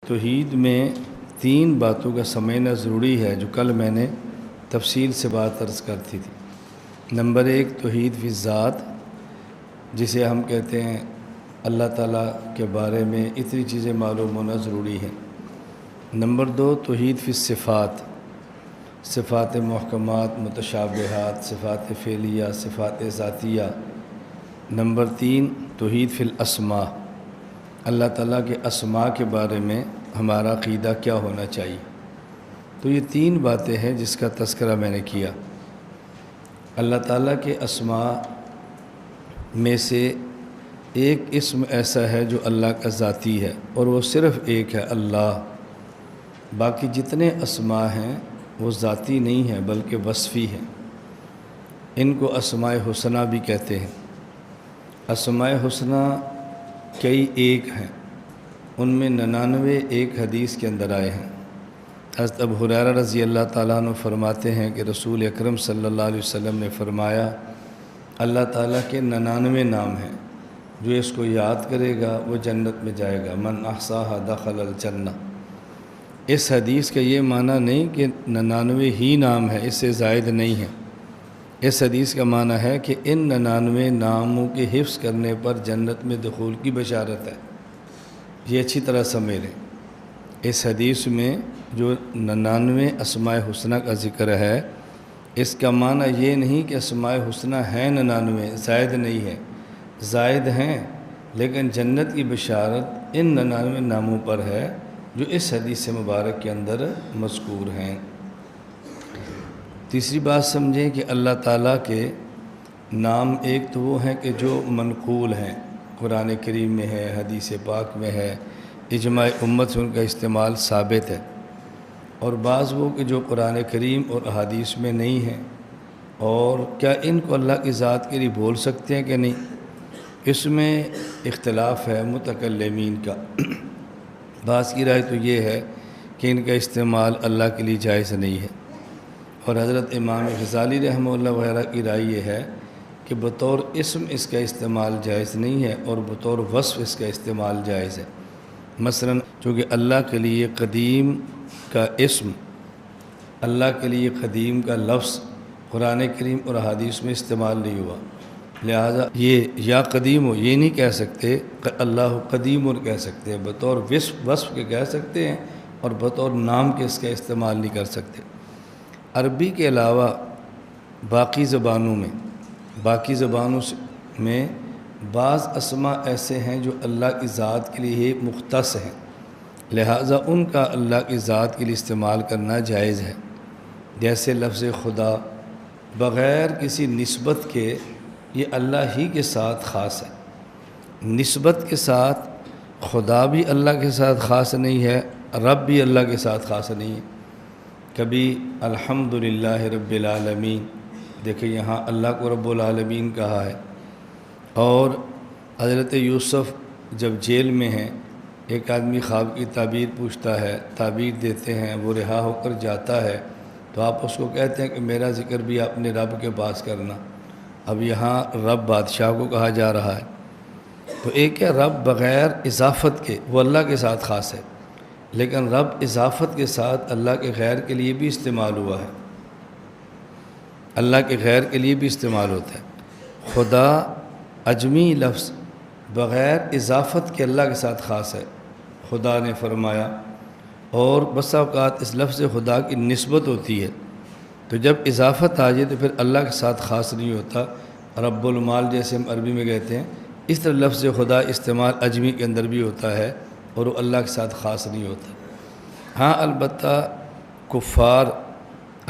توحید میں تین باتوں کا سمجھنا ضروری ہے جو کل میں نے تفصیل سے بات عرض کرتی تھی۔ نمبر ایک، توحید فی الذات، جسے ہم کہتے ہیں اللہ تعالیٰ کے بارے میں اتنی چیزیں معلوم ہونا ضروری ہیں۔ نمبر دو، توحید فی الصفات، صفات محکمات، متشابہات، صفات فعلیہ، صفات ذاتیہ۔ نمبر تین، توحید فی الاسماء، اللہ تعالیٰ کے اسماء کے بارے میں ہمارا عقیدہ کیا ہونا چاہیے۔ تو یہ تین باتیں ہیں جس کا تذکرہ میں نے کیا۔ اللہ تعالیٰ کے اسماء میں سے ایک اسم ایسا ہے جو اللہ کا ذاتی ہے اور وہ صرف ایک ہے، اللہ۔ باقی جتنے اسماء ہیں وہ ذاتی نہیں ہیں بلکہ وصفی ہیں۔ ان کو اسماء حسنہ بھی کہتے ہیں۔ اسماء حسنہ کئی ایک ہیں، ان میں 99 ایک حدیث کے اندر آئے ہیں۔ حضرت ابو ہریرہ رضی اللہ تعالیٰ عنہ فرماتے ہیں کہ رسول اکرم صلی اللہ علیہ وسلم نے فرمایا، اللہ تعالیٰ کے 99 نام ہیں، جو اس کو یاد کرے گا وہ جنت میں جائے گا، من احصاها دخل الجنہ۔ اس حدیث کا یہ معنی نہیں کہ 99 ہی نام ہے، اس سے زائد نہیں ہے۔ اس حدیث کا معنی ہے کہ ان 99 ناموں کے حفظ کرنے پر جنت میں دخول کی بشارت ہے۔ یہ اچھی طرح سمجھ لیں۔ اس حدیث میں جو 99 اسماء حسنہ کا ذکر ہے، اس کا معنی یہ نہیں کہ اسماء حسنہ ہیں 99، زائد نہیں ہے، زائد ہیں، لیکن جنت کی بشارت ان 99 ناموں پر ہے جو اس حدیث مبارک کے اندر مذکور ہیں۔ تیسری بات سمجھیں کہ اللہ تعالیٰ کے نام ایک تو وہ ہیں کہ جو منقول ہیں، قرآن کریم میں ہے، حدیث پاک میں ہے، اجماع امت سے ان کا استعمال ثابت ہے، اور بعض وہ کہ جو قرآن کریم اور احادیث میں نہیں ہیں۔ اور کیا ان کو اللہ کی ذات کے لیے بول سکتے ہیں کہ نہیں، اس میں اختلاف ہے متکلمین کا۔ بعض کی رائے تو یہ ہے کہ ان کا استعمال اللہ کے لیے جائز نہیں ہے، اور حضرت امام غزالی رحمہ اللہ وغیرہ کی رائے یہ ہے کہ بطور اسم اس کا استعمال جائز نہیں ہے اور بطور وصف اس کا استعمال جائز ہے۔ مثلا چونکہ اللہ کے لیے قدیم کا اسم، اللہ کے لیے قدیم کا لفظ قرآن کریم اور احادیث میں استعمال نہیں ہوا، لہذا یہ یا قدیم ہو یہ نہیں کہہ سکتے، اللہ قدیم اور کہہ سکتے ہیں، بطور وصف کے کہہ سکتے ہیں اور بطور نام کے اس کا استعمال نہیں کر سکتے۔ عربی کے علاوہ باقی زبانوں میں بعض اسماء ایسے ہیں جو اللہ کی ذات کے لیے مختص ہیں، لہٰذا ان کا اللہ کی ذات کے لیے استعمال کرنا جائز ہے۔ جیسے لفظ خدا بغیر کسی نسبت کے یہ اللہ ہی کے ساتھ خاص ہے، نسبت کے ساتھ خدا بھی اللہ کے ساتھ خاص نہیں ہے، رب بھی اللہ کے ساتھ خاص نہیں ہے۔ کبھی الحمدللہ رب العالمین، دیکھیں یہاں اللہ کو رب العالمین کہا ہے۔ اور حضرت یوسف جب جیل میں ہیں، ایک آدمی خواب کی تعبیر پوچھتا ہے، تعبیر دیتے ہیں، وہ رہا ہو کر جاتا ہے، تو آپ اس کو کہتے ہیں کہ میرا ذکر بھی اپنے رب کے پاس کرنا۔ اب یہاں رب بادشاہ کو کہا جا رہا ہے، تو ایک ہے رب بغیر اضافت کے، وہ اللہ کے ساتھ خاص ہے، لیکن رب اضافت کے ساتھ اللہ کے غیر کے لیے بھی استعمال ہوا ہے، اللہ کے غیر کے لیے بھی استعمال ہوتا ہے۔ خدا اجمی لفظ بغیر اضافت کے اللہ کے ساتھ خاص ہے، خدا نے فرمایا، اور بسا اوقات اس لفظ خدا کی نسبت ہوتی ہے، تو جب اضافت آ جائے تو پھر اللہ کے ساتھ خاص نہیں ہوتا۔ رب المال جیسے ہم عربی میں کہتے ہیں، اس طرح لفظ خدا استعمال اجمی کے اندر بھی ہوتا ہے اور وہ اللہ کے ساتھ خاص نہیں ہوتا۔ ہاں البتہ کفار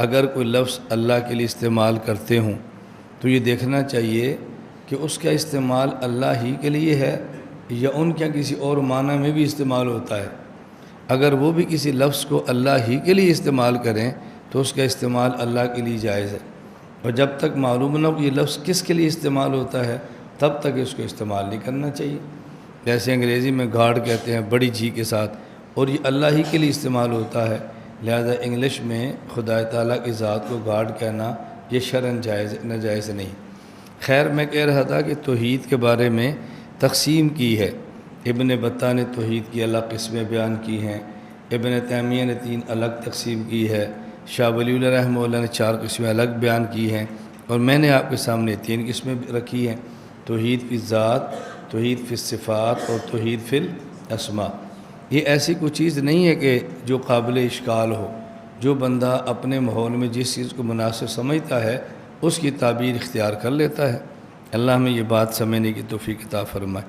اگر کوئی لفظ اللہ کے لیے استعمال کرتے ہوں تو یہ دیکھنا چاہیے کہ اس کا استعمال اللہ ہی کے لیے ہے یا ان کے کسی اور معنی میں بھی استعمال ہوتا ہے۔ اگر وہ بھی کسی لفظ کو اللہ ہی کے لیے استعمال کریں تو اس کا استعمال اللہ کے لیے جائز ہے، اور جب تک معلوم نہ ہو کہ یہ لفظ کس کے لیے استعمال ہوتا ہے تب تک اس کو استعمال نہیں کرنا چاہیے۔ جیسے انگریزی میں گاڈ کہتے ہیں بڑی جی کے ساتھ، اور یہ اللہ ہی کے لیے استعمال ہوتا ہے، لہذا انگلش میں خدا تعالیٰ کی ذات کو گاڈ کہنا یہ شرعاً ناجائز نہیں۔ خیر، میں کہہ رہا تھا کہ توحید کے بارے میں تقسیم کی ہے ابن بطہ نے توحید کی الگ قسمیں بیان کی ہیں، ابن تیمیہ نے 3 الگ تقسیم کی ہے، شاہ ولی اللہ رحمہ اللہ نے 4 قسمیں الگ بیان کی ہیں، اور میں نے آپ کے سامنے 3 قسمیں رکھی ہیں: توحید فی ذات، توحید فی الصفات اور توحید فی الاسماء۔ یہ ایسی کوئی چیز نہیں ہے کہ جو قابل اشکال ہو، جو بندہ اپنے ماحول میں جس چیز کو مناسب سمجھتا ہے اس کی تعبیر اختیار کر لیتا ہے۔ اللہ ہمیں یہ بات سمجھنے کی توفیق عطا فرمائے۔